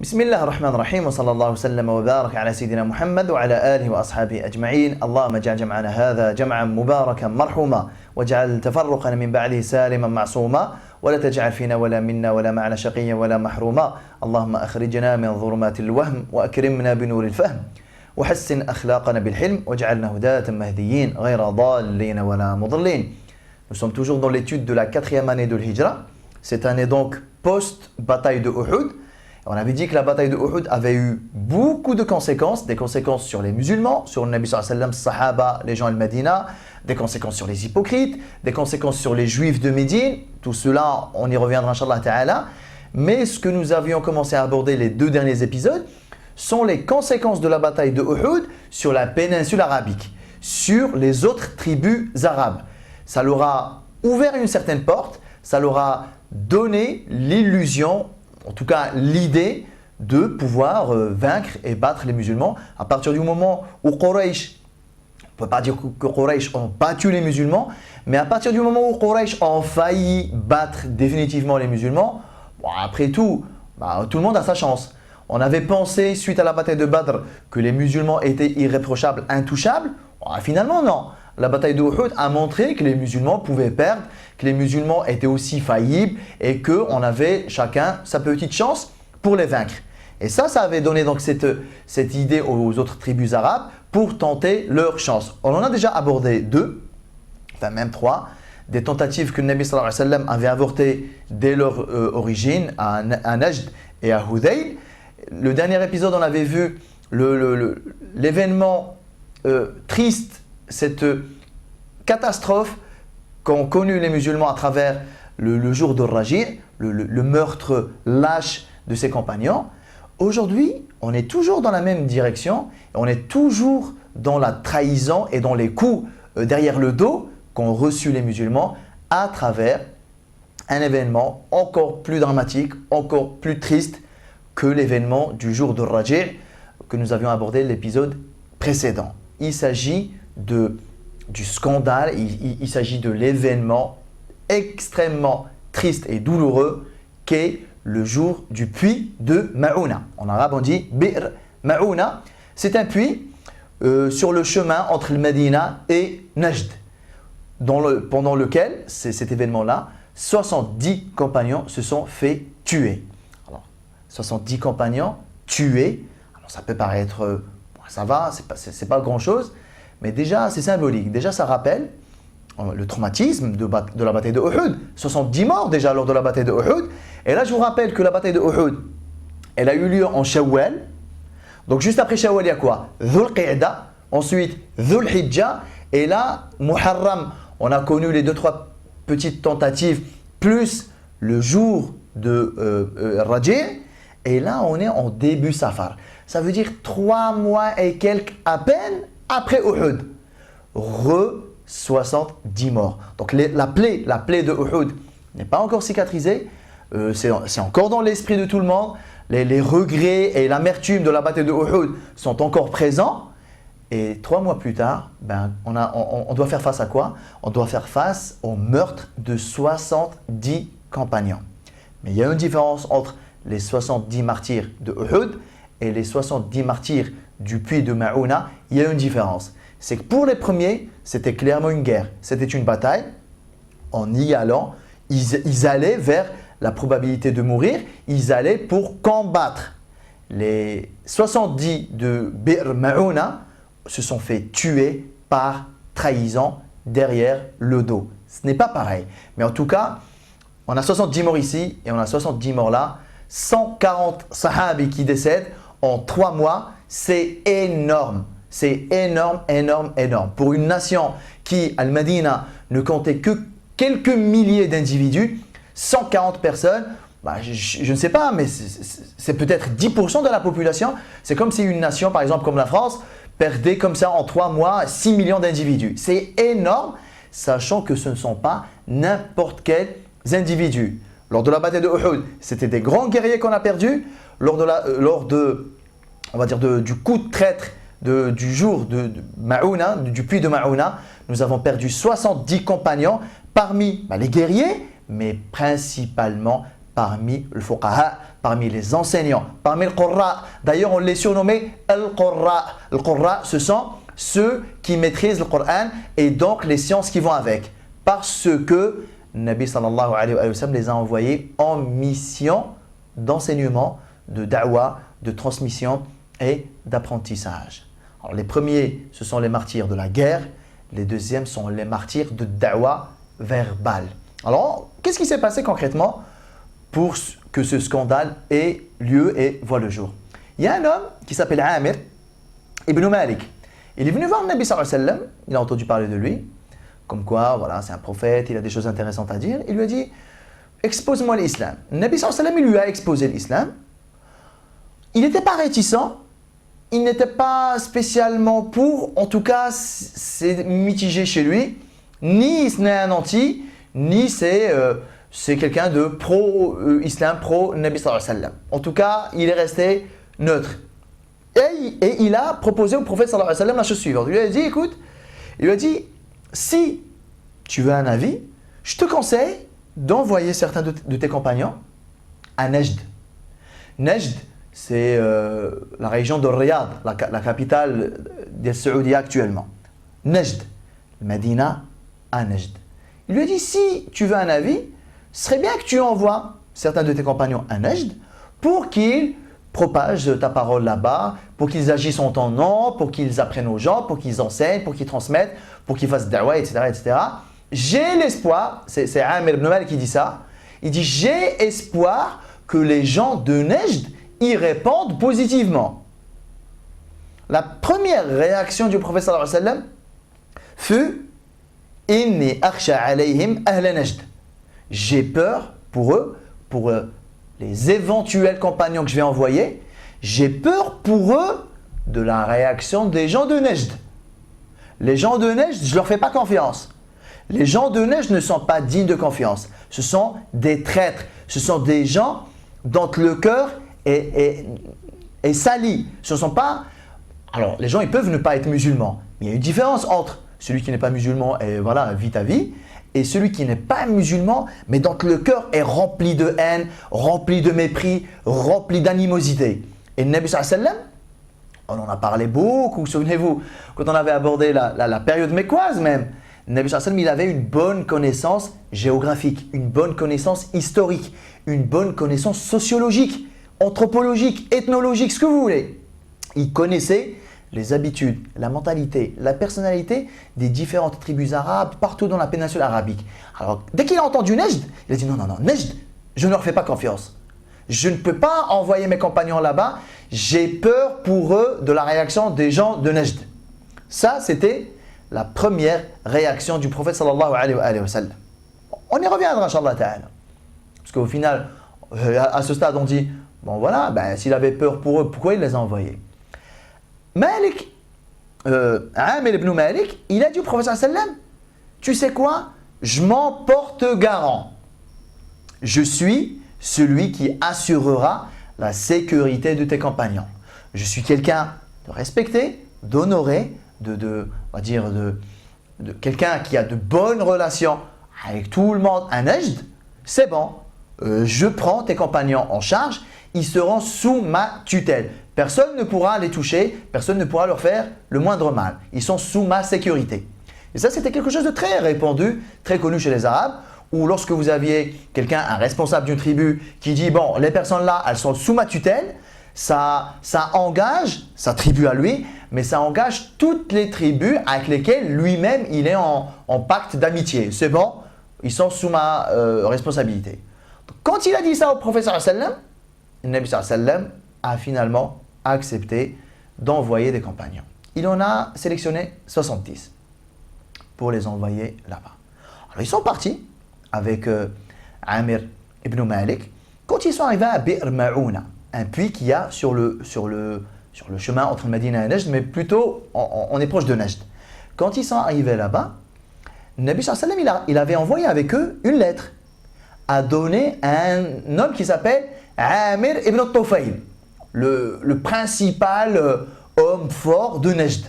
بسم الله الرحمن الرحيم وصلى الله وسلم وبارك على سيدنا محمد وعلى آله وأصحابه أجمعين. اللهم اجعل جمعنا هذا جمعا مباركا مرحوما واجعل تفرقنا من بعده سالما معصوما ولا تجعل فينا ولا منا ولا معنا شقيا ولا محروما. اللهم أخرجنا من ظلمات الوهم وأكرمنا بنور الفهم وحسن أخلاقنا بالحلم واجعلنا هداة مهديين غير ضالين ولا مضلين. Nous sommes toujours dans l'étude de la 4e année de l'Hijra. Cette année donc post-bataille de Uhud. On avait dit que la bataille de Uhud avait eu beaucoup de conséquences, des conséquences sur les musulmans, sur le Nabi sallallahu alayhi wa sallam, Sahaba, les gens al-Madina, des conséquences sur les hypocrites, des conséquences sur les juifs de Médine. Tout cela, on y reviendra inshallah ta'ala. Mais ce que nous avions commencé à aborder les 2 derniers épisodes sont les conséquences de la bataille de Uhud sur la péninsule arabique, sur les autres tribus arabes. Ça leur a ouvert une certaine porte, ça leur a donné l'illusion, en tout cas l'idée de pouvoir vaincre et battre les musulmans. À partir du moment où Quraysh, on ne peut pas dire que Quraysh ont battu les musulmans, mais à partir du moment où Quraysh ont failli battre définitivement les musulmans, bon, après tout, tout le monde a sa chance. On avait pensé, suite à la bataille de Badr, que les musulmans étaient irréprochables, intouchables. Bon, finalement, non. La bataille de Uhud a montré que les musulmans pouvaient perdre, que les musulmans étaient aussi faillibles et qu'on avait chacun sa petite chance pour les vaincre. Et ça avait donné donc cette idée aux autres tribus arabes pour tenter leur chance. On en a déjà abordé 2, enfin même 3, des tentatives que le Nabi sallallahu alayhi wa sallam avait avortées dès leur origine à Najd et à Hudayl. Le dernier épisode, on avait vu l'événement triste, cette catastrophe qu'ont connu les musulmans à travers le jour de Raji', le meurtre lâche de ses compagnons. Aujourd'hui, on est toujours dans la même direction, on est toujours dans la trahison et dans les coups derrière le dos qu'ont reçus les musulmans à travers un événement encore plus dramatique, encore plus triste que l'événement du jour de Raji' que nous avions abordé l'épisode précédent. Il s'agit du scandale, il s'agit de l'événement extrêmement triste et douloureux qu'est le jour du puits de Ma'ouna. En arabe on dit Bir Ma'ouna. C'est un puits sur le chemin entre le Médina et Najd, pendant lequel, cet événement-là, 70 compagnons se sont fait tuer. Alors, 70 compagnons tués, alors ça peut paraître, ça va, c'est pas grand-chose, mais déjà c'est symbolique, déjà ça rappelle le traumatisme de la bataille de Uhud. 70 morts déjà lors de la bataille de Uhud. Et là je vous rappelle que la bataille de Uhud, elle a eu lieu en Shawwal. Donc juste après Shawwal, il y a quoi? Dhul Qa'da, ensuite Dhul Hijjah, et là Muharram, on a connu les 2-3 petites tentatives, plus le jour de Raji', et là on est en début Safar. Ça veut dire 3 mois et quelques à peine après Uhud. 70 morts. Donc la plaie de Uhud n'est pas encore cicatrisée. C'est encore dans l'esprit de tout le monde. Les regrets et l'amertume de la bataille de Uhud sont encore présents. Et 3 mois plus tard, on doit faire face à quoi? On doit faire face au meurtre de 70 compagnons. Mais il y a une différence entre les 70 martyrs de Uhud et les 70 martyrs du puits de Ma'ouna. Il y a une différence. C'est que pour les premiers, c'était clairement une guerre. C'était une bataille. En y allant, ils allaient vers la probabilité de mourir. Ils allaient pour combattre. Les 70 de Bir Ma'ouna se sont fait tuer par trahison derrière le dos. Ce n'est pas pareil. Mais en tout cas, on a 70 morts ici et on a 70 morts là. 140 sahabis qui décèdent en 3 mois, c'est énorme. C'est énorme, énorme, énorme. Pour une nation qui, Al-Madina, ne comptait que quelques milliers d'individus, 140 personnes, je ne sais pas, mais c'est peut-être 10% de la population. C'est comme si une nation, par exemple comme la France, perdait comme ça en 3 mois 6 millions d'individus. C'est énorme, sachant que ce ne sont pas n'importe quels individus. Lors de la bataille de Uhud, c'était des grands guerriers qu'on a perdus. Lors du coup de traître du jour de Ma'ouna, du puits de Ma'ouna, nous avons perdu 70 compagnons parmi les guerriers, mais principalement parmi le fuqaha, parmi les enseignants, parmi le qurra. D'ailleurs, on les surnommait al-qurra. Le qurra, ce sont ceux qui maîtrisent le Coran et donc les sciences qui vont avec. Parce que Nabi sallallahu alayhi wa sallam les a envoyés en mission d'enseignement, de da'wah, de transmission et d'apprentissage. Alors les premiers, ce sont les martyrs de la guerre. Les deuxièmes sont les martyrs de da'wah verbale. Alors, qu'est-ce qui s'est passé concrètement pour que ce scandale ait lieu et voit le jour? Il y a un homme qui s'appelle Amir ibn Malik. Il est venu voir le Nabi sallallahu alayhi wa sallam, il a entendu parler de lui, comme quoi, voilà, c'est un prophète, il a des choses intéressantes à dire. Il lui a dit, expose-moi l'islam. Le Nabi sallallahu alayhi wa sallam, il lui a exposé l'islam. Il n'était pas réticent, il n'était pas spécialement pour, en tout cas, c'est mitigé chez lui. Ni ce n'est un anti, ni c'est quelqu'un de pro-islam, pro-Nabi sallallahu alayhi wa sallam. En tout cas, il est resté neutre. Et il a proposé au prophète sallallahu alayhi wa sallam la chose suivante. Il lui a dit, écoute, il lui a dit, si tu veux un avis, je te conseille d'envoyer certains de tes compagnons à Najd. Najd, c'est la région de Riyad, la capitale des Saoudiens actuellement. Najd, Medina à Najd. Il lui a dit, si tu veux un avis, ce serait bien que tu envoies certains de tes compagnons à Najd pour qu'ils propagent ta parole là-bas, pour qu'ils agissent en ton nom, pour qu'ils apprennent aux gens, pour qu'ils enseignent, pour qu'ils transmettent, pour qu'ils fassent da'wah, etc., etc. J'ai l'espoir, c'est Amir ibn Malik qui dit ça, il dit, j'ai espoir que les gens de Najd y répondent positivement. La première réaction du prophète sallallahu alayhi wa sallam fut « Inni akhsha alayhim ahla Najd » j'ai peur pour eux, pour les éventuels compagnons que je vais envoyer, j'ai peur pour eux de la réaction des gens de Najd. Les gens de Najd, je ne leur fais pas confiance. Les gens de Najd ne sont pas dignes de confiance. Ce sont des traîtres. Ce sont des gens dont le cœur est sali. Ce ne sont pas... Alors, les gens, ils peuvent ne pas être musulmans. Mais il y a une différence entre celui qui n'est pas musulman et voilà, vit ta vie, et celui qui n'est pas musulman, mais dont le cœur est rempli de haine, rempli de mépris, rempli d'animosité. Et le Nabi sallallahu alayhi wa sallam, on en a parlé beaucoup, souvenez-vous, quand on avait abordé la période mécoise même, le Nabi sallallahu alayhi wa sallam, il avait une bonne connaissance géographique, une bonne connaissance historique, une bonne connaissance sociologique, anthropologique, ethnologique, ce que vous voulez. Il connaissait les habitudes, la mentalité, la personnalité des différentes tribus arabes partout dans la péninsule arabique. Alors, dès qu'il a entendu Najd, il a dit non, Najd, je ne leur fais pas confiance. Je ne peux pas envoyer mes compagnons là-bas. J'ai peur pour eux de la réaction des gens de Najd. Ça, c'était la première réaction du prophète sallallahu alayhi wa sallam. On y reviendra, Inch'Allah ta'ala. Parce qu'au final, à ce stade, on dit, bon voilà, s'il avait peur pour eux, pourquoi il les a envoyés? Malik, Amir ibn Malik, il a dit au prophète sallallahu alayhi wa sallam, tu sais quoi? Je m'en porte garant. Je suis celui qui assurera la sécurité de tes compagnons. Je suis quelqu'un de respecté, d'honoré, on va dire de quelqu'un qui a de bonnes relations avec tout le monde à Najd. C'est bon, je prends tes compagnons en charge, ils seront sous ma tutelle. Personne ne pourra les toucher, personne ne pourra leur faire le moindre mal. Ils sont sous ma sécurité. Et ça, c'était quelque chose de très répandu, très connu chez les Arabes, où lorsque vous aviez quelqu'un, un responsable d'une tribu, qui dit « bon, les personnes là, elles sont sous ma tutelle », ça engage sa tribu à lui, mais ça engage toutes les tribus avec lesquelles lui-même, il est en pacte d'amitié. C'est bon, ils sont sous ma responsabilité. Donc, quand il a dit ça au prophète sallallahu alayhi wa sallam, le Nabi sallallahu alayhi wa sallam a finalement accepté d'envoyer des compagnons. Il en a sélectionné 70 pour les envoyer là-bas. Alors ils sont partis avec Amir ibn Malik. Quand ils sont arrivés à Bi'r Ma'ouna, un puits qu'il y a sur le chemin entre Medina et Najd, mais plutôt on est proche de Najd. Quand ils sont arrivés là-bas, le Nabi sallallahu alayhi wa sallam, il avait envoyé avec eux une lettre à donner à un homme qui s'appelle Amir ibn Tufayl, le principal homme fort de Najd.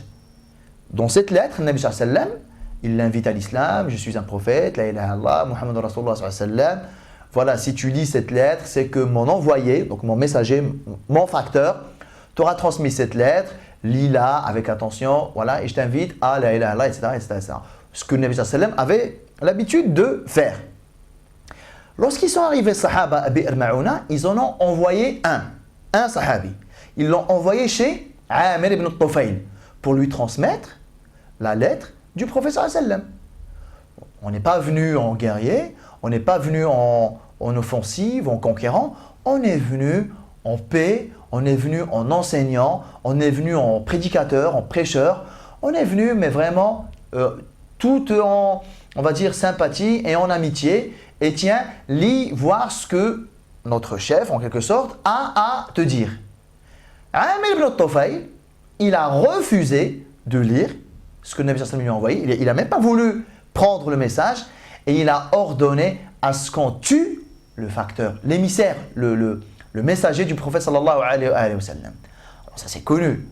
Dans cette lettre, le Nabi sallallahu alayhi wa sallam, il l'invite à l'islam, je suis un prophète, la ilaha illallah, Muhammad Rasulullah sallallahu alayhi wa sallam, voilà, si tu lis cette lettre, c'est que mon envoyé, donc mon messager, mon facteur, t'aura transmis cette lettre, lis-la avec attention, voilà, et je t'invite à la ilaha illallah, etc., etc. Ce que le Nabi sallallahu alayhi wa sallam avait l'habitude de faire. Lorsqu'ils sont arrivés, Sahaba à Bi'r Ma'una, ils en ont envoyé un Sahabi. Ils l'ont envoyé chez Amir ibn Tufayl pour lui transmettre la lettre du prophète sallallahu alayhi wa sallam. On n'est pas venu en guerrier, on n'est pas venu en offensive, en conquérant, on est venu en paix, on est venu en enseignant, on est venu en prédicateur, en prêcheur, on est venu mais vraiment tout en, on va dire, sympathie et en amitié. Et tiens, lis voir ce que notre chef, en quelque sorte, a à te dire. Amir ibn Tufayl, il a refusé de lire ce que le Nabi sallallahu alayhi wa sallam lui a envoyé. Il n'a même pas voulu prendre le message et il a ordonné à ce qu'on tue le facteur, l'émissaire, le messager du prophète sallallahu alayhi wa sallam. Alors ça c'est connu.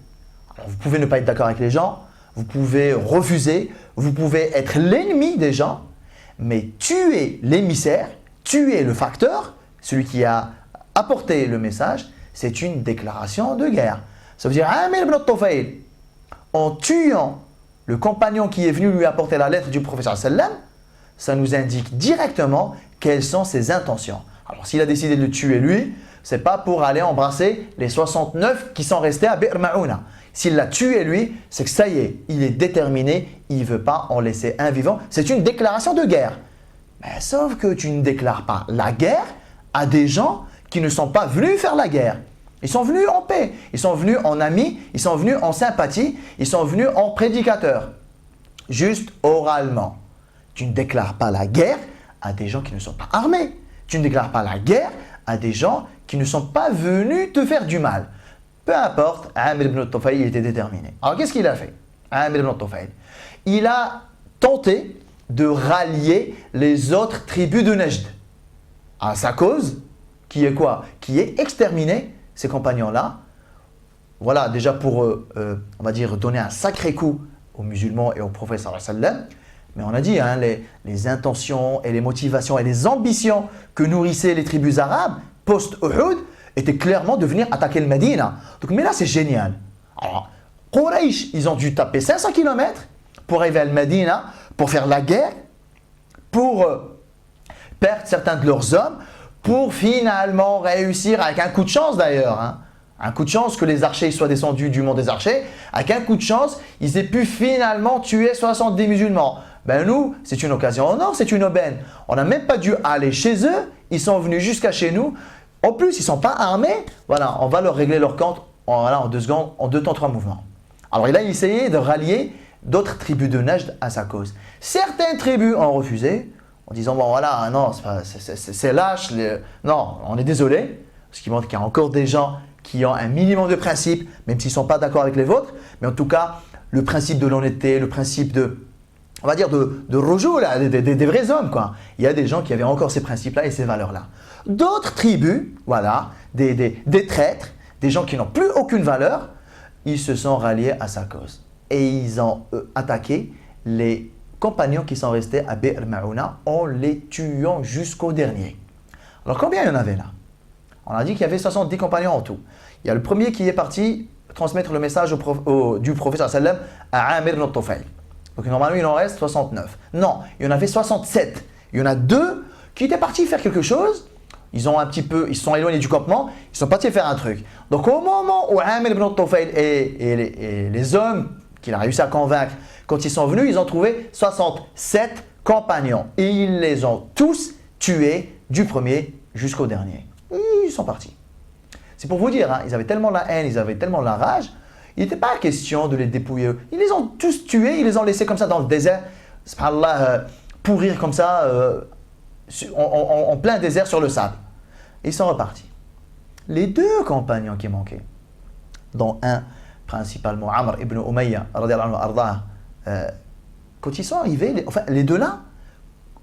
Alors, vous pouvez ne pas être d'accord avec les gens, vous pouvez refuser, vous pouvez être l'ennemi des gens, mais tuer l'émissaire, tuer le facteur, celui qui a apporté le message, c'est une déclaration de guerre. Ça veut dire Amir ibn Tufayl, en tuant le compagnon qui est venu lui apporter la lettre du prophète sallallahu alayhi wa sallam, ça nous indique directement quelles sont ses intentions. Alors s'il a décidé de le tuer lui, c'est pas pour aller embrasser les 69 qui sont restés à Bi'r Ma'una. S'il l'a tué lui, c'est que ça y est, il est déterminé, il ne veut pas en laisser un vivant. C'est une déclaration de guerre. Mais sauf que tu ne déclares pas la guerre à des gens qui ne sont pas venus faire la guerre. Ils sont venus en paix, ils sont venus en amis, ils sont venus en sympathie, ils sont venus en prédicateurs. Juste oralement. Tu ne déclares pas la guerre à des gens qui ne sont pas armés. Tu ne déclares pas la guerre à des gens qui ne sont pas venus te faire du mal. Peu importe, Amir ibn Tufayl était déterminé. Alors qu'est-ce qu'il a fait, Amir ibn Tufayl? Il a tenté de rallier les autres tribus de Najd à sa cause, qui est quoi? Qui est exterminer ces compagnons-là. Voilà, déjà pour, on va dire, donner un sacré coup aux musulmans et au prophète sallallahu alayhi wa sallam. Mais on a dit, hein, les intentions et les motivations et les ambitions que nourrissaient les tribus arabes post-Uhud étaient clairement de venir attaquer le Médina. Donc, mais là, c'est génial. Alors, Quraysh, ils ont dû taper 500 km pour arriver à le Médina, pour faire la guerre, pour perdre certains de leurs hommes, pour finalement réussir, avec un coup de chance d'ailleurs, hein, un coup de chance que les archers soient descendus du mont des archers, avec un coup de chance, ils aient pu finalement tuer 70 musulmans. Ben nous, c'est une occasion en or, c'est une aubaine. On n'a même pas dû aller chez eux, ils sont venus jusqu'à chez nous. En plus, ils ne sont pas armés. Voilà, on va leur régler leur compte en 2 secondes, en 2 temps, 3 mouvements. Alors il a essayé de rallier d'autres tribus de Najd à sa cause. Certaines tribus ont refusé, en disant, bon voilà, non, c'est lâche, non, on est désolé. Ce qui montre qu'il y a encore des gens qui ont un minimum de principes, même s'ils ne sont pas d'accord avec les vôtres. Mais en tout cas, le principe de l'honnêteté, le principe de, on va dire, de rojou, là, des vrais hommes, quoi. Il y a des gens qui avaient encore ces principes-là et ces valeurs-là. D'autres tribus, voilà, des traîtres, des gens qui n'ont plus aucune valeur, ils se sont ralliés à sa cause. Et ils ont attaqué les compagnons qui sont restés à Bi'r Ma'una en les tuant jusqu'au dernier. Alors combien il y en avait là? On a dit qu'il y avait 70 compagnons en tout. Il y a le premier qui est parti transmettre le message du prophète sallallahu alayhi wa sallam à Amir ibn Tufayl. Donc normalement il en reste 69. Non, il y en avait 67. Il y en a 2 qui étaient partis faire quelque chose. Ils se sont éloignés du campement, ils sont partis faire un truc. Donc au moment où Amir ibn Tufayl et les hommes qu'il a réussi à convaincre, quand ils sont venus, ils ont trouvé 67 compagnons. Et ils les ont tous tués du premier jusqu'au dernier. Ils sont partis. C'est pour vous dire, hein, ils avaient tellement la haine, ils avaient tellement la rage, il n'était pas question de les dépouiller. Ils les ont tous tués, ils les ont laissés comme ça dans le désert, subhanallah, pourrir comme ça, en plein désert sur le sable. Et ils sont repartis. Les 2 compagnons qui manquaient, dont un principalement Amr ibn Umayya, quand ils sont arrivés, les 2 là,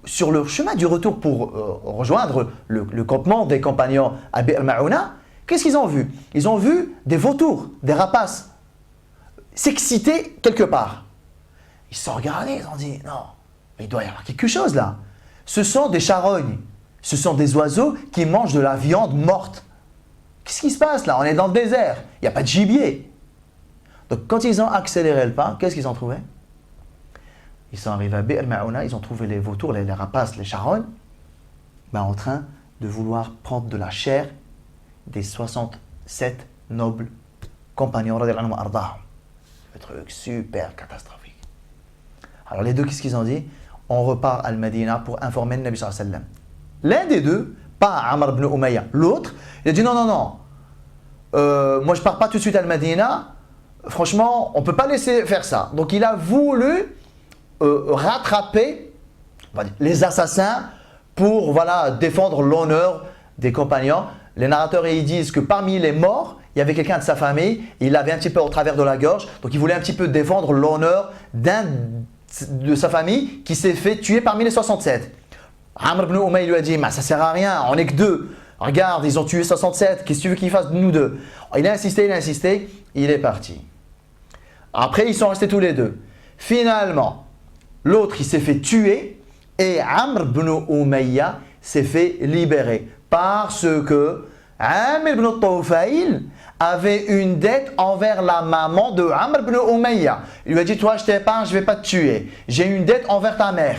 sur leur chemin du retour pour rejoindre le campement des compagnons à Bi'r Ma'una, qu'est-ce qu'ils ont vu? Ils ont vu des vautours, des rapaces s'exciter quelque part. Ils se sont regardés, ils ont dit non, il doit y avoir quelque chose là. Ce sont des charognes. Ce sont des oiseaux qui mangent de la viande morte. Qu'est-ce qui se passe là? On est dans le désert, il n'y a pas de gibier. Donc quand ils ont accéléré le pas, qu'est-ce qu'ils ont trouvé? Ils sont arrivés à Bir Maouna, ils ont trouvé les vautours, les rapaces, les charognes, en train de vouloir prendre de la chair des 67 nobles compagnons. Un truc super catastrophique. Alors les deux, qu'est-ce qu'ils ont dit? On repart à Al-Madina pour informer le Nabi sallallahu alayhi wa sallam. L'un des deux, pas Amr ibn Umayya, l'autre, il a dit non, moi je pars pas tout de suite à Al-Madina, franchement, on ne peut pas laisser faire ça. Donc il a voulu rattraper les assassins pour défendre l'honneur des compagnons. Les narrateurs ils disent que parmi les morts, il y avait quelqu'un de sa famille, il avait un petit peu au travers de la gorge, donc il voulait un petit peu défendre l'honneur d'un de sa famille qui s'est fait tuer parmi les 67. Amr ibn Umayy lui a dit ça sert à rien, on n'est que deux. Regarde, ils ont tué 67, qu'est-ce que tu veux qu'ils fassent de nous deux? Il a insisté, il est parti. Après, ils sont restés tous les deux. Finalement, l'autre, il s'est fait tuer et Amr ibn Umayya s'est fait libérer parce que Amr ibn Tawfail avait une dette envers la maman de Amr ibn Umayya. Il lui a dit, toi, je t'épargne, je ne vais pas te tuer. J'ai une dette envers ta mère.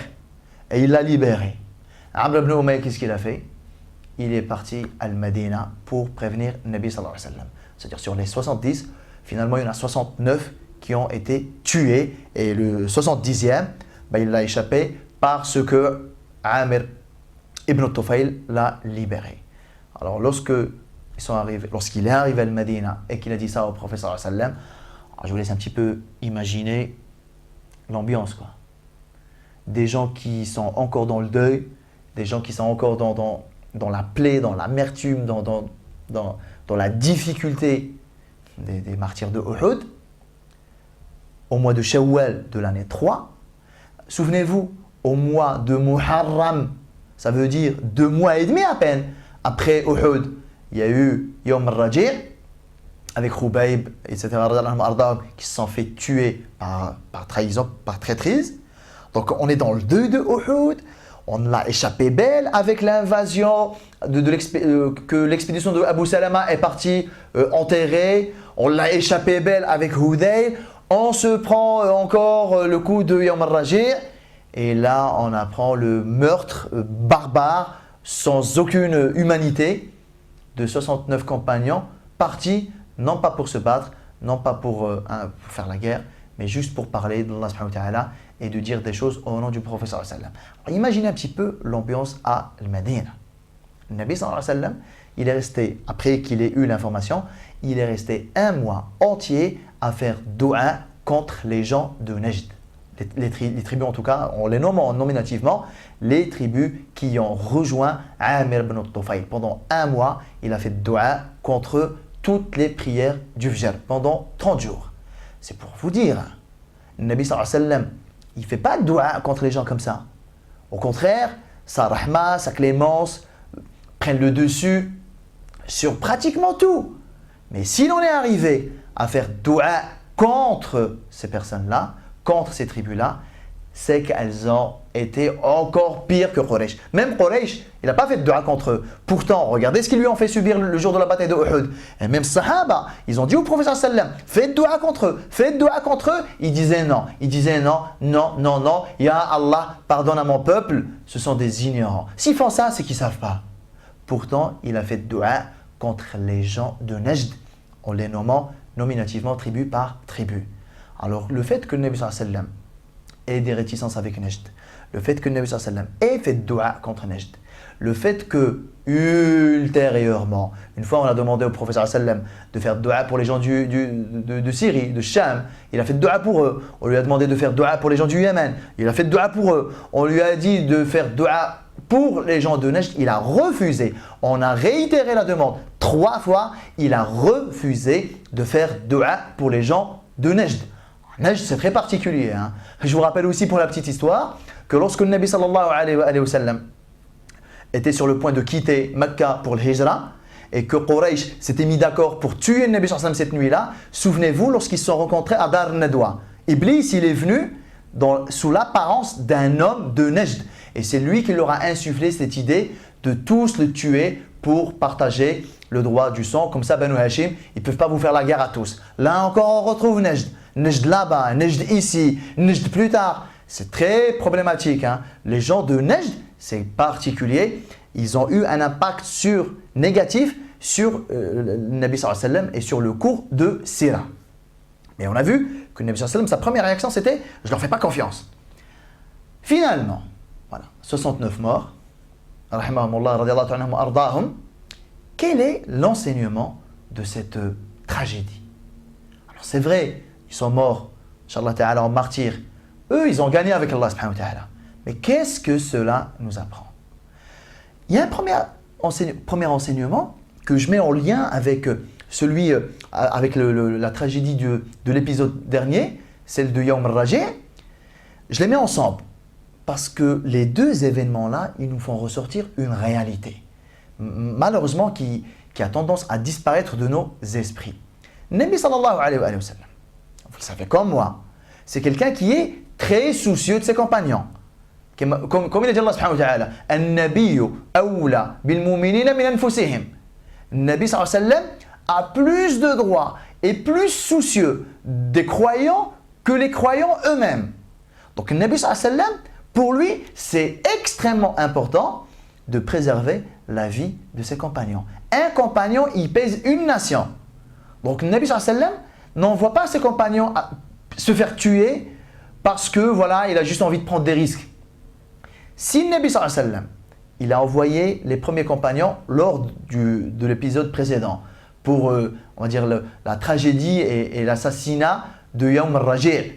Et il l'a libéré. Amr ibn Umayya, qu'est-ce qu'il a fait? Il est parti à Al-Madina pour prévenir Nabi sallallahu alayhi wa sallam. C'est-à-dire sur les 70, finalement il y en a 69 qui ont été tués et le 70e, il l'a échappé parce que Amir ibn Tufail l'a libéré. Alors lorsqu'il est arrivé à Al-Madina et qu'il a dit ça au prophète sallallahu alayhi wa sallam, je vous laisse un petit peu imaginer l'ambiance, quoi. Des gens qui sont encore dans le deuil, des gens qui sont encore dans la plaie, dans l'amertume, dans la difficulté des martyrs de Uhud, au mois de Shawwal de l'année 3. Souvenez-vous, au mois de Muharram, ça veut dire 2 mois et demi à peine, après Uhud, il y a eu Yom al-Raji' avec Khubayb, etc., qui se sont fait tuer par trahison, par traîtrise. Donc on est dans le deuil de Uhud. On l'a échappé belle avec l'invasion que l'expédition de Abu Salama est partie enterrer. On l'a échappé belle avec Hudayl. On se prend encore le coup de Yom al-Raji'. Et là, on apprend le meurtre barbare, sans aucune humanité, de 69 compagnons partis, non pas pour se battre, non pas pour faire la guerre, mais juste pour parler d'Allah subhanahu wa ta'ala et de dire des choses au nom du prophète sallallahu alayhi wa sallam. Alors, imaginez un petit peu l'ambiance à Al-Madina. Le Nabi sallallahu alayhi wa sallam, il est resté, après qu'il ait eu l'information, il est resté 1 mois entier à faire dua contre les gens de Najd. Les tribus en tout cas, on les nomme nominativement, les tribus qui ont rejoint Amir ibn Tufail. Pendant 1 mois, il a fait dua contre toutes les prières du Fajr, pendant 30 jours. C'est pour vous dire, le Nabi sallallahu alayhi wa sallam, il ne fait pas de dua contre les gens comme ça. Au contraire, sa rahma, sa clémence prennent le dessus sur pratiquement tout. Mais si l'on est arrivé à faire dua contre ces personnes-là, contre ces tribus-là, c'est qu'elles ont été encore pires que Quraysh. Même Quraysh, il n'a pas fait de dua contre eux. Pourtant, regardez ce qu'ils lui ont fait subir le jour de la bataille de Uhud. Et même Sahaba, ils ont dit au prophète sallam, faites dua contre eux, faites dua contre eux. Il disait non, non, ya Allah, pardonne à mon peuple, ce sont des ignorants. S'ils font ça, c'est qu'ils ne savent pas. Pourtant, il a fait dua contre les gens de Najd, en les nommant nominativement tribu par tribu. Alors, le fait que le Nabi sallallahu alayhi wa sallam ait des réticences avec Najd, le fait que le Nabi sallallahu alayhi wa sallam ait fait dua contre Najd, le fait que, ultérieurement, une fois on a demandé au prophète sallallahu alayhi wa sallam de faire dua pour les gens de Syrie, de Sham, il a fait dua pour eux. On lui a demandé de faire dua pour les gens du Yémen, il a fait dua pour eux. On lui a dit de faire dua pour les gens de Najd, il a refusé. On a réitéré la demande 3 fois, il a refusé de faire dua pour les gens de Najd. Najd, c'est très particulier. Je vous rappelle aussi pour la petite histoire que lorsque le Nabi sallallahu alayhi wa sallam était sur le point de quitter Mecca pour le Hijra et que Quraysh s'était mis d'accord pour tuer le Nabi sallallahu alayhi wa sallam cette nuit-là, souvenez-vous lorsqu'ils se sont rencontrés à Dar Nadwa. Iblis, il est venu sous l'apparence d'un homme de Najd et c'est lui qui leur a insufflé cette idée de tous le tuer pour partager le droit du sang. Comme ça, Banu Hashim, ils ne peuvent pas vous faire la guerre à tous. Là encore, on retrouve Najd. Najd là-bas, Najd ici, Najd plus tard. C'est très problématique. Hein. Les gens de Najd, c'est particulier. Ils ont eu un impact négatif sur le Nabi sallallahu alayhi wa sallam et sur le cours de Sira. Mais on a vu que le Nabi sallallahu alayhi wa sallam, sa première réaction, c'était « je ne leur fais pas confiance ». Finalement, voilà, 69 morts. Rahimahumullah, radiyallahu anhum, ardahum. Quel est l'enseignement de cette tragédie? Alors c'est vrai, ils sont morts, Inch'Allah ta'ala, en martyrs. Eux, ils ont gagné avec Allah subhanahu wa ta'ala. Mais qu'est-ce que cela nous apprend? Il y a un premier enseignement que je mets en lien avec la tragédie de l'épisode dernier, celle de Yawm al-Raji'. Je les mets ensemble parce que les deux événements-là, ils nous font ressortir une réalité, malheureusement qui a tendance à disparaître de nos esprits. Nabi sallallahu alayhi wa sallam, vous le savez comme moi, c'est quelqu'un qui est très soucieux de ses compagnons. Comme il a dit Allah subhanahu wa ta'ala, An-Nabiyyu awla bil mu'minina min anfusihim. Nabi sallallahu alayhi wa sallam a plus de droits et plus soucieux des croyants que les croyants eux-mêmes. Donc Nabi sallallahu alayhi wa sallam, pour lui, c'est extrêmement important de préserver la vie de ses compagnons. Un compagnon, il pèse une nation. Donc Nabi sallallahu alayhi wa sallam n'envoie pas ses compagnons se faire tuer parce que voilà, il a juste envie de prendre des risques. Si Nabi sallallahu alayhi wa sallam, il a envoyé les premiers compagnons lors de l'épisode précédent pour, on va dire, la tragédie et l'assassinat de Yawm al-Raji'.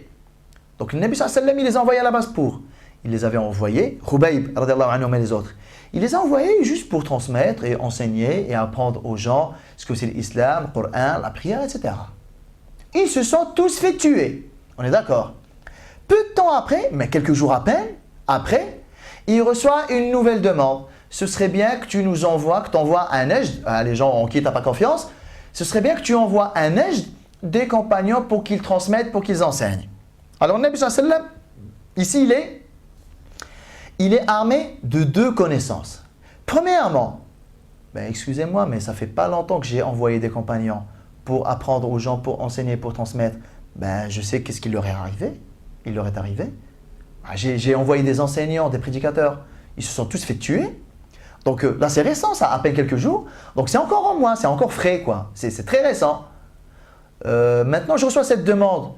Donc Nabi sallallahu alayhi wa sallam, il les a envoyés à la base pour. Il les avait envoyés, Khubayb, radiyallahu anhu, et les autres. Il les a envoyés juste pour transmettre et enseigner et apprendre aux gens ce que c'est l'islam, le Coran, la prière, etc. Ils se sont tous fait tuer. On est d'accord? Peu de temps après, mais quelques jours à peine après, il reçoit une nouvelle demande. Ce serait bien que tu nous envoies, que tu envoies un Najd, les gens en qui tu n'as pas confiance, ce serait bien que tu envoies un Najd des compagnons pour qu'ils transmettent, pour qu'ils enseignent. Alors, Nabi sallallahu alayhi wa sallam, ici, il est armé de deux connaissances. Premièrement, excusez-moi, mais ça fait pas longtemps que j'ai envoyé des compagnons pour apprendre aux gens, pour enseigner, pour transmettre. Je sais qu'est-ce qui leur est arrivé. Il leur est arrivé. J'ai envoyé des enseignants, des prédicateurs. Ils se sont tous fait tuer. Donc là, c'est récent, ça, à peine quelques jours. Donc c'est encore en moi, c'est encore frais, quoi. C'est très récent. Maintenant, je reçois cette demande.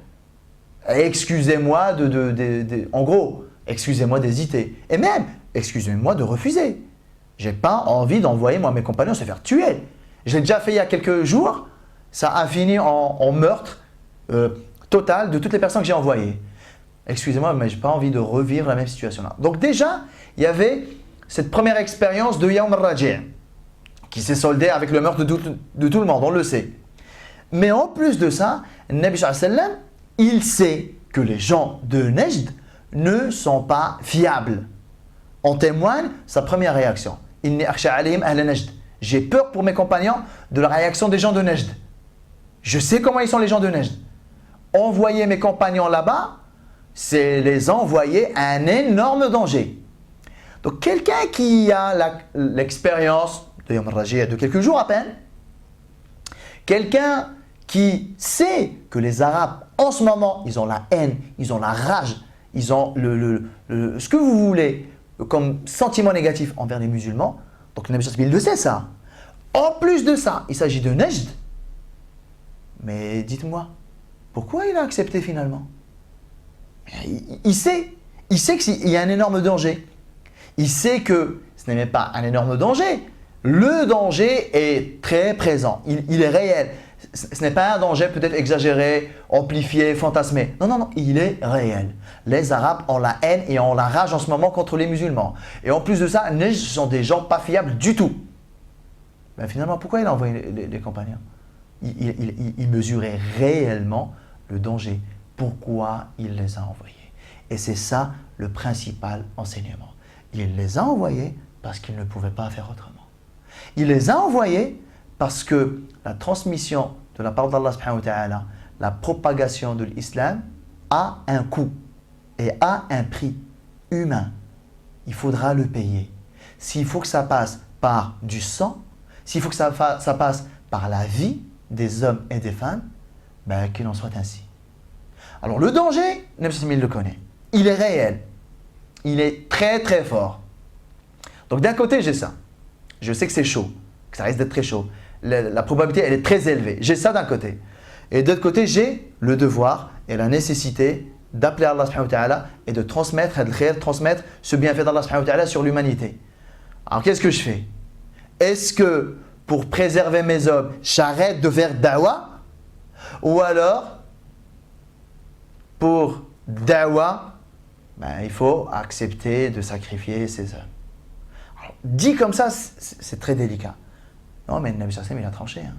Excusez-moi en gros, excusez-moi d'hésiter. Et même, excusez-moi de refuser. J'ai pas envie d'envoyer moi mes compagnons se faire tuer. Je l'ai déjà fait il y a quelques jours. Ça a fini en meurtre total de toutes les personnes que j'ai envoyées. Excusez-moi, mais je n'ai pas envie de revivre la même situation-là. Donc déjà, il y avait cette première expérience de Yawm al-Raji' qui s'est soldée avec le meurtre de tout le monde, on le sait. Mais en plus de ça, Nabi sallallahu alayhi wa sallam, il sait que les gens de Najd ne sont pas fiables. En témoigne sa première réaction. Inni akhsha alayhim ahla Najd. J'ai peur pour mes compagnons de la réaction des gens de Najd. Je sais comment ils sont les gens de Najd. Envoyer mes compagnons là-bas, c'est les envoyer à un énorme danger. Donc quelqu'un qui a l'expérience de Yawm al-Raji' de quelques jours à peine, quelqu'un qui sait que les Arabes en ce moment, ils ont la haine, ils ont la rage, ils ont ce que vous voulez comme sentiment négatif envers les musulmans, donc le Nabi sallallahu alayhi wa sallam, il le sait ça. En plus de ça, il s'agit de Najd. Mais dites-moi, pourquoi il a accepté finalement? Il sait qu'il y a un énorme danger. Il sait que ce n'est même pas un énorme danger. Le danger est très présent. Il est réel. Ce n'est pas un danger peut-être exagéré, amplifié, fantasmé. Non, il est réel. Les Arabes ont la haine et ont la rage en ce moment contre les musulmans. Et en plus de ça, ce sont des gens pas fiables du tout. Finalement, pourquoi il a envoyé les compagnons? Il mesurait réellement le danger. Pourquoi il les a envoyés? Et c'est ça le principal enseignement. Il les a envoyés parce qu'il ne pouvait pas faire autrement. Il les a envoyés parce que la transmission de la part d'Allah subhanahu wa ta'ala, la propagation de l'islam a un coût et a un prix humain. Il faudra le payer. s'il faut que ça passe par du sang, s'il faut que ça passe par la vie des hommes et des femmes, ben, qu'il en soit ainsi. Alors le danger, Nabi sallallahu alayhi wa sallam, il le connaît. Il est réel. Il est très très fort. Donc d'un côté, j'ai ça. Je sais que c'est chaud, que ça risque d'être très chaud. La probabilité, elle est très élevée. J'ai ça d'un côté. Et de l'autre côté, j'ai le devoir et la nécessité d'appeler Allah subhanahu wa ta'ala et de transmettre ce bienfait d'Allah subhanahu wa ta'ala sur l'humanité. Alors qu'est-ce que je fais? Est-ce que pour préserver mes hommes, j'arrête de faire da'wa? Ou alors, pour da'wa, ben, il faut accepter de sacrifier ses hommes. Alors, dit comme ça, c'est très délicat. Non, mais le Nabi sallallahu alayhi wa sallam, il a tranché. Hein.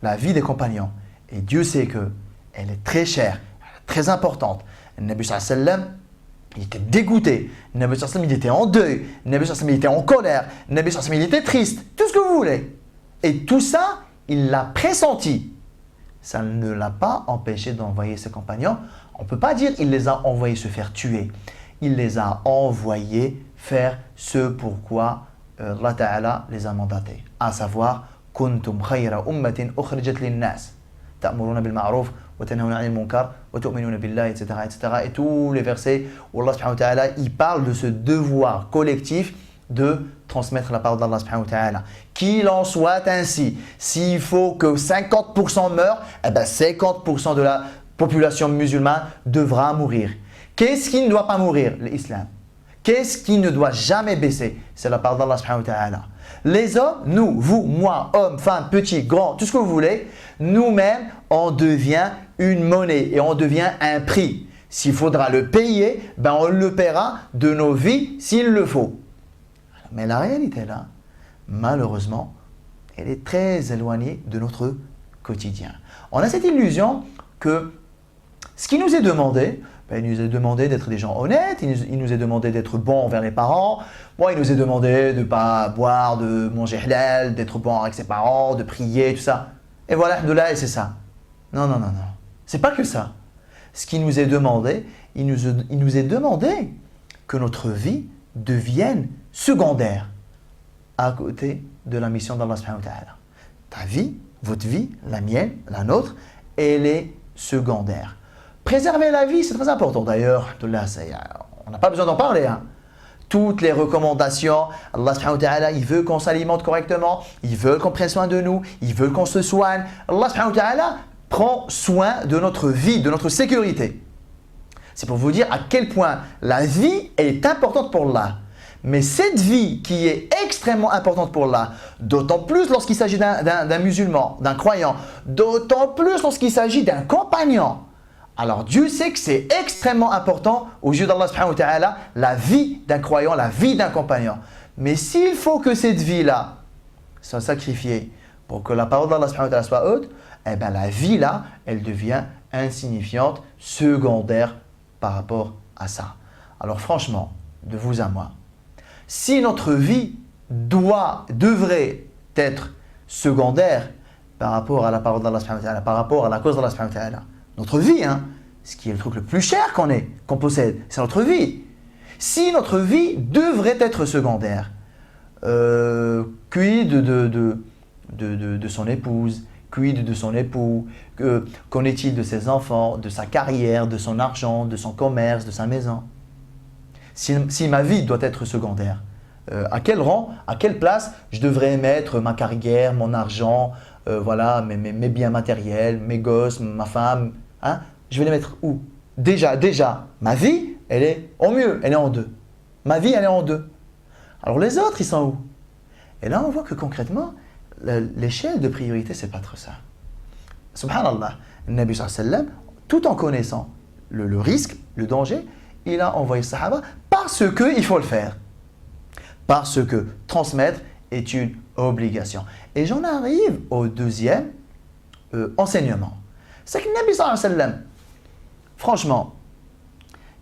La vie des compagnons. Et Dieu sait qu'elle est très chère, très importante. Le Nabi sallallahu alayhi wa sallam, il était dégoûté. Le Nabi sallallahu alayhi wa sallam, il était en deuil. Le Nabi sallallahu alayhi wa sallam, il était en colère. Le Nabi sallallahu alayhi wa sallam, il était triste. Tout ce que vous voulez. Et tout ça, il l'a pressenti. Ça ne l'a pas empêché d'envoyer ses compagnons. On ne peut pas dire qu'il les a envoyés se faire tuer. Il les a envoyés faire ce pourquoi Allah Ta'ala les a mandatés. À savoir, kuntum khayra ummatin ukhrijat lin-nas. Ta'muruna bil ma'ruf wa tanhawna 'anil munkar wa tu'minuna billahi, etc., etc. Et tous les versets où Allah Subhanahu wa Ta'ala il parle de ce devoir collectif de transmettre la parole d'Allah Subhanahu wa Ta'ala. Qu'il en soit ainsi. S'il faut que 50% meurent, eh ben 50% de la population musulmane devra mourir. Qu'est-ce qui ne doit pas mourir? L'islam. Qu'est-ce qui ne doit jamais baisser? C'est la parole d'Allah Subhanahu wa Ta'ala. Les hommes, nous, vous, moi, hommes, femmes, petits, grands, tout ce que vous voulez, nous-mêmes, on devient une monnaie et on devient un prix. S'il faudra le payer, ben on le paiera de nos vies s'il le faut. Mais la réalité là, malheureusement, elle est très éloignée de notre quotidien. On a cette illusion que ce qui nous est demandé, ben, il nous est demandé d'être des gens honnêtes, il nous est demandé d'être bons envers les parents, bon, il nous est demandé de ne pas boire, de manger halal, d'être bon avec ses parents, de prier, tout ça. Et voilà, alhamdoulilah, et c'est ça. Non, non, non, non. C'est pas que ça. Ce qui nous est demandé, il nous est demandé que notre vie devienne secondaire à côté de la mission d'Allah subhanahu wa ta'ala. Ta vie, votre vie, la mienne, la nôtre, elle est secondaire. Préserver la vie, c'est très important. D'ailleurs, on n'a pas besoin d'en parler. Hein. Toutes les recommandations, Allah subhanahu wa ta'ala, il veut qu'on s'alimente correctement, il veut qu'on prenne soin de nous, il veut qu'on se soigne. Allah subhanahu wa ta'ala prend soin de notre vie, de notre sécurité. C'est pour vous dire à quel point la vie est importante pour Allah. Mais cette vie qui est extrêmement importante pour Allah, d'autant plus lorsqu'il s'agit d'un musulman, d'un croyant, d'autant plus lorsqu'il s'agit d'un compagnon. Alors Dieu sait que c'est extrêmement important aux yeux d'Allah subhanahu wa ta'ala, la vie d'un croyant, la vie d'un compagnon. Mais s'il faut que cette vie-là soit sacrifiée pour que la parole d'Allah subhanahu wa ta'ala soit haute, eh bien la vie-là, elle devient insignifiante, secondaire par rapport à ça. Alors franchement, de vous à moi, si notre vie devrait être secondaire par rapport à la parole d'Allah subhanahu wa ta'ala, par rapport à la cause d'Allah subhanahu wa ta'ala, notre vie, hein, ce qui est le truc le plus cher qu'on possède, c'est notre vie. Si notre vie devrait être secondaire, quid de son épouse, quid de son époux, qu'en est-il de ses enfants, de sa carrière, de son argent, de son commerce, de sa maison? Si ma vie doit être secondaire, à quel rang, à quelle place je devrais mettre ma carrière, mon argent, voilà, mes biens matériels, mes gosses, ma femme, hein? Je vais les mettre où? Déjà, ma vie, elle est au mieux, elle est en deux. Ma vie, elle est en deux. Alors les autres, ils sont où? Et là, on voit que concrètement, l'échelle de priorité, c'est pas trop ça. Subhanallah, le Nabi sallallahu alayhi wa sallam, tout en connaissant le risque, le danger, il a envoyé le Sahaba parce qu'il faut le faire. Parce que transmettre est une obligation. Et j'en arrive au deuxième enseignement. C'est que le Nabi sallallahu alayhi wa sallam, franchement,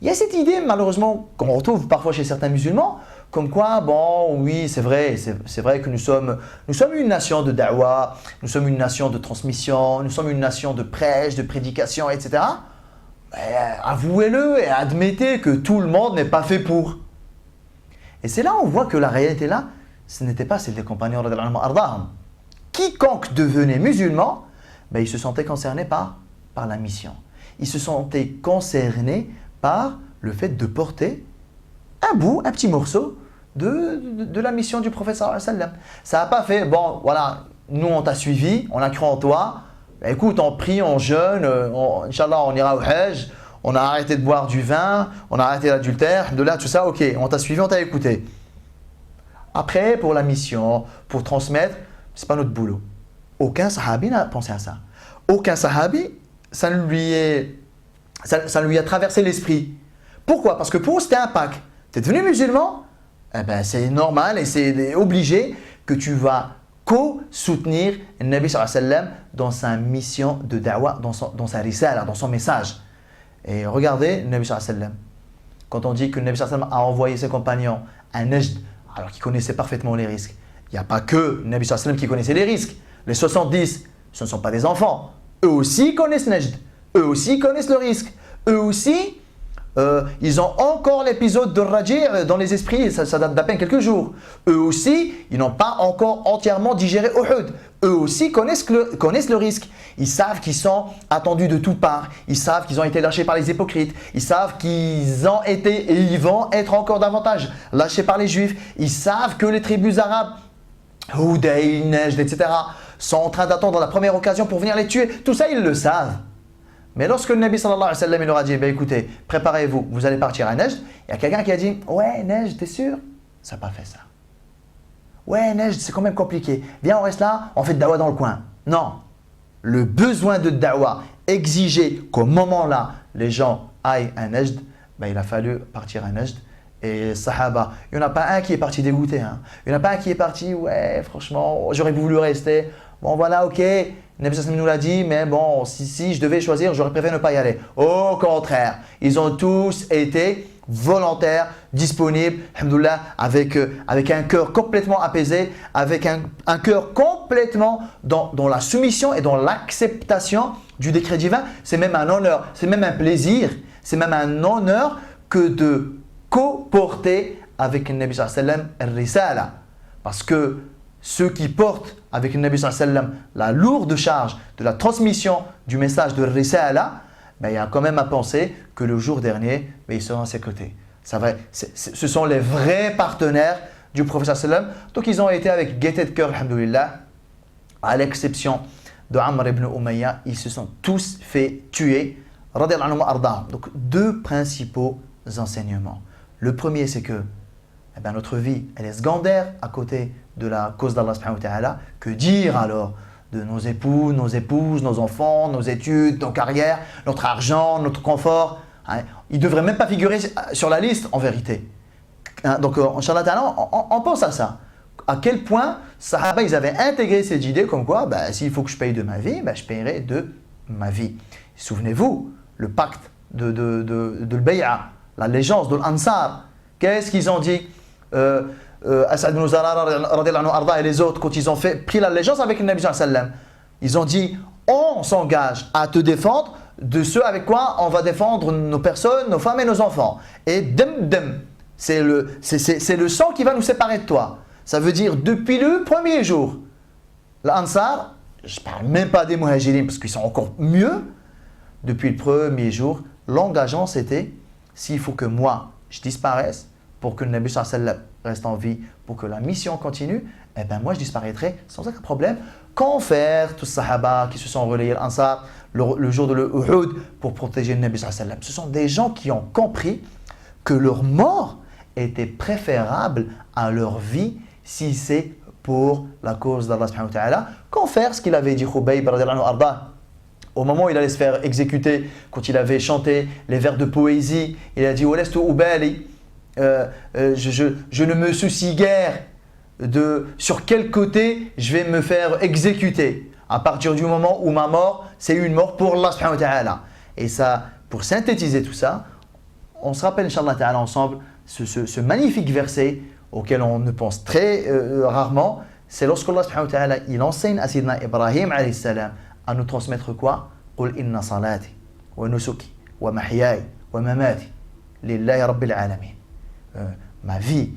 il y a cette idée malheureusement qu'on retrouve parfois chez certains musulmans, comme quoi, bon, oui, c'est vrai que nous sommes une nation de da'wah, nous sommes une nation de transmission, nous sommes une nation de prêche, de prédication, etc. Mais avouez-le et admettez que tout le monde n'est pas fait pour. Et c'est là où on voit que la réalité là, ce n'était pas celle des compagnons radiallahu anhum ardahum. Quiconque devenait musulman, ben, il se sentait concerné par la mission. Il se sentait concerné par le fait de porter un petit morceau de la mission du prophète sallallahu alayhi wa sallam. Ça n'a pas fait, bon voilà, nous on t'a suivi, on a cru en toi, ben, écoute, on prie, on jeûne, Inch'Allah on ira au Hajj, on a arrêté de boire du vin, on a arrêté l'adultère, de là tout ça, ok, on t'a suivi, on t'a écouté. Après, pour la mission, pour transmettre, c'est pas notre boulot. Aucun sahabi n'a pensé à ça. Aucun sahabi, ça lui a traversé l'esprit. Pourquoi? Parce que pour eux, c'était un pacte. Tu es devenu musulman, eh ben, c'est normal et c'est obligé que tu vas co-soutenir le Nabi sallallahu alayhi wa sallam dans sa mission de da'wah, dans sa risala, dans son message. Et regardez le Nabi sallallahu alayhi wa sallam. Quand on dit que le Nabi sallallahu alayhi wa sallam a envoyé ses compagnons à Najd, alors qu'ils connaissaient parfaitement les risques. Il n'y a pas que le Nabi sallallahu alayhi wa sallam qui connaissait les risques. Les 70, ce ne sont pas des enfants. Eux aussi connaissent Najd. Eux aussi connaissent le risque. Eux aussi, ils ont encore l'épisode de Raji' dans les esprits, ça date d'à peine quelques jours. Eux aussi, ils n'ont pas encore entièrement digéré Uhud. Eux aussi connaissent le risque. Ils savent qu'ils sont attendus de toutes parts. Ils savent qu'ils ont été lâchés par les hypocrites. Ils savent qu'ils ont été et ils vont être encore davantage lâchés par les juifs. Ils savent que les tribus arabes, Houdaï, Najd, etc., sont en train d'attendre la première occasion pour venir les tuer. Tout ça, ils le savent. Mais lorsque le Nabi sallallahu alayhi wa sallam il leur a dit, écoutez, préparez-vous, vous allez partir à Najd, il y a quelqu'un qui a dit, ouais, Najd, t'es sûr? Ça n'a pas fait ça. Ouais, Najd, c'est quand même compliqué. Viens, on reste là, on fait de da'wah dans le coin. Non. Le besoin de da'wah exigeait qu'au moment-là, les gens aillent à Najd, il a fallu partir à Najd. Et Sahaba, il n'y en a pas un qui est parti dégoûté. Hein. Il n'y en a pas un qui est parti, ouais, franchement, j'aurais voulu rester. Bon, voilà, ok. Nabi sallam nous l'a dit, mais bon, si je devais choisir, j'aurais préféré ne pas y aller. Au contraire, ils ont tous été volontaires, disponibles, alhamdoulilah, avec un cœur complètement apaisé, avec un cœur complètement dans la soumission et dans l'acceptation du décret divin. C'est même un honneur, c'est même un plaisir, c'est même un honneur que de co-porter avec le Nabi sallallahu alayhi wa sallam al-risala. Parce que ceux qui portent avec le Nabi sallallahu alayhi wa sallam la lourde charge de la transmission du message de risala, il y a quand même à penser que le jour dernier, ils seront à ses côtés. Ce sont les vrais partenaires du prophète sallallahu alayhi wa sallam. Donc ils ont été avec gaieté de cœur, alhamdoulilah, à l'exception de Amr ibn Umayya, ils se sont tous fait tuer. Radiallahu anhum ardahum. Donc deux principaux enseignements. Le premier, c'est que notre vie, elle est secondaire à côté de la cause d'Allah subhanahu wa ta'ala. Que dire alors de nos époux, nos épouses, nos enfants, nos études, nos carrières, notre argent, notre confort? Ils ne devraient même pas figurer sur la liste en vérité. Donc, Inch'Allah ta'ala, on pense à ça. À quel point Sahaba, ils avaient intégré cette idée comme quoi, s'il faut que je paye de ma vie, je payerai de ma vie. Souvenez-vous, le pacte de l'Bay'a, l'allégeance de l'Ansar. Qu'est-ce qu'ils ont dit As'ad ibn Zurara radiallahu anhu arda et les autres quand ils ont pris l'allégeance avec le Nabi sallallahu alayhi wa sallam? Ils ont dit, on s'engage à te défendre de ceux avec quoi on va défendre nos personnes, nos femmes et nos enfants. Et dem, c'est le sang qui va nous séparer de toi. Ça veut dire depuis le premier jour, l'Ansar, je ne parle même pas des Muhajirin parce qu'ils sont encore mieux, depuis le premier jour, l'engagement c'était, s'il faut que moi je disparaisse pour que le Nabi sallallahu alayhi wa sallam reste en vie, pour que la mission continue, moi je disparaîtrai sans aucun problème. Qu'en faire tous les Sahaba qui se sont relayés l'Ansar le jour de l'Uhud pour protéger le Nabi sallallahu alayhi wa sallam? Ce sont des gens qui ont compris que leur mort était préférable à leur vie si c'est pour la cause d'Allah subhanahu wa ta'ala. Qu'en faire? Ce qu'il avait dit Khubayb radiallahu anhu arda au moment où il allait se faire exécuter, quand il avait chanté les vers de poésie, il a dit Walastu ubali, je ne me soucie guère de sur quel côté je vais me faire exécuter. À partir du moment où ma mort, c'est une mort pour Allah subhanahu wa ta'ala. Et ça, pour synthétiser tout ça, on se rappelle, Inch'Allah ta'ala, ensemble, ce magnifique verset auquel on ne pense très rarement. C'est lorsque Allah subhanahu wa ta'ala, il enseigne à Sidna Ibrahim alayhi salam à nous transmettre quoi? Qul inna salati wa nusuki wa mahyaya wa mamati lillahi rabbil alamin. Ma vie,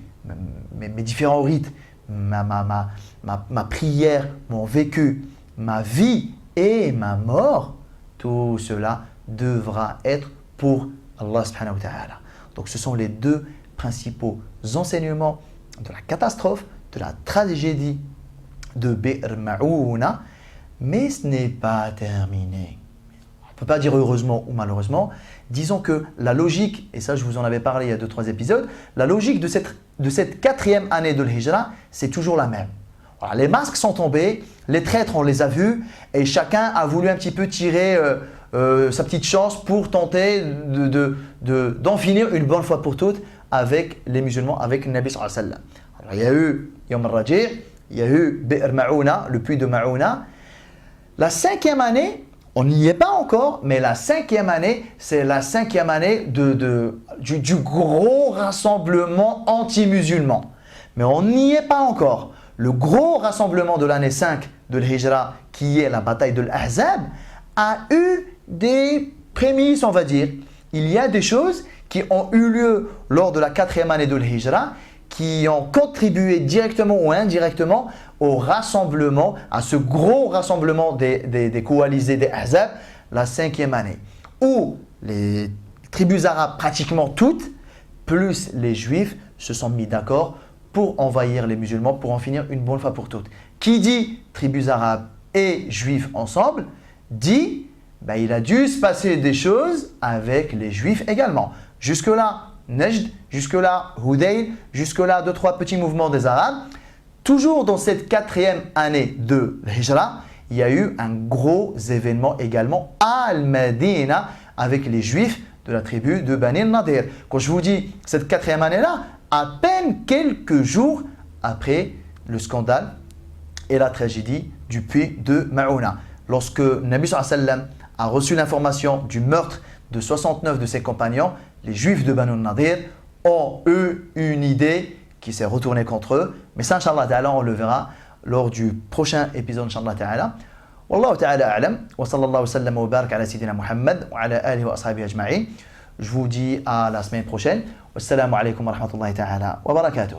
mes différents rites, ma prière, mon vécu, ma vie et ma mort, tout cela devra être pour Allah subhanahu wa ta'ala. Donc ce sont les deux principaux enseignements de la catastrophe, de la tragédie de Bi'r Ma'ouna, mais ce n'est pas terminé. On ne peut pas dire heureusement ou malheureusement. Disons que la logique, et ça je vous en avais parlé il y a 2-3 épisodes, la logique de cette 4e année de l'Hijra, c'est toujours la même. Voilà, les masques sont tombés, les traîtres on les a vus et chacun a voulu un petit peu tirer sa petite chance pour tenter d'en finir une bonne fois pour toutes avec les musulmans, avec le Nabi sallallahu alayhi wa sallam. Alors, il y a eu Yom al-Raji', il y a eu Bi'r Ma'ouna, le puits de Ma'ouna. La 5e année, on n'y est pas encore, mais la 5e année, c'est la 5e année du gros rassemblement anti-musulman. Mais on n'y est pas encore. Le gros rassemblement de l'année 5 de l'Hijra, qui est la bataille de l'Ahzab, a eu des prémices, on va dire. Il y a des choses qui ont eu lieu lors de la 4e année de l'Hijra, qui ont contribué directement ou indirectement au rassemblement, à ce gros rassemblement des coalisés des Ahzab, la 5e année, où les tribus arabes, pratiquement toutes, plus les juifs, se sont mis d'accord pour envahir les musulmans, pour en finir une bonne fois pour toutes. Qui dit tribus arabes et juifs ensemble, dit il a dû se passer des choses avec les juifs également. Jusque-là, Najd, jusque-là, Hudayl, jusque-là, 2-3 petits mouvements des Arabes. Toujours dans cette 4e année de l'Hijra, il y a eu un gros événement également à Al-Madina avec les Juifs de la tribu de Bani Nadir. Quand je vous dis cette 4e année-là, à peine quelques jours après le scandale et la tragédie du puits de Ma'ouna. Lorsque Nabi sallallahu alayhi wa sallam a reçu l'information du meurtre de 69 de ses compagnons, les Juifs de Bani Nadir ont eu une idée qui s'est retournée contre eux. Mais ça, Inch'Allah Ta'ala, on le verra lors du prochain épisode, Inch'Allah Ta'ala. Wallahu Ta'ala a'lam. Wa sallallahu wa sallam wa barak ala Sayyidina Muhammad wa ala alihi wa ashabihi ajma'in. Je vous dis à la semaine prochaine. Wassalamu alaikum wa rahmatullahi ta'ala wa barakatuh.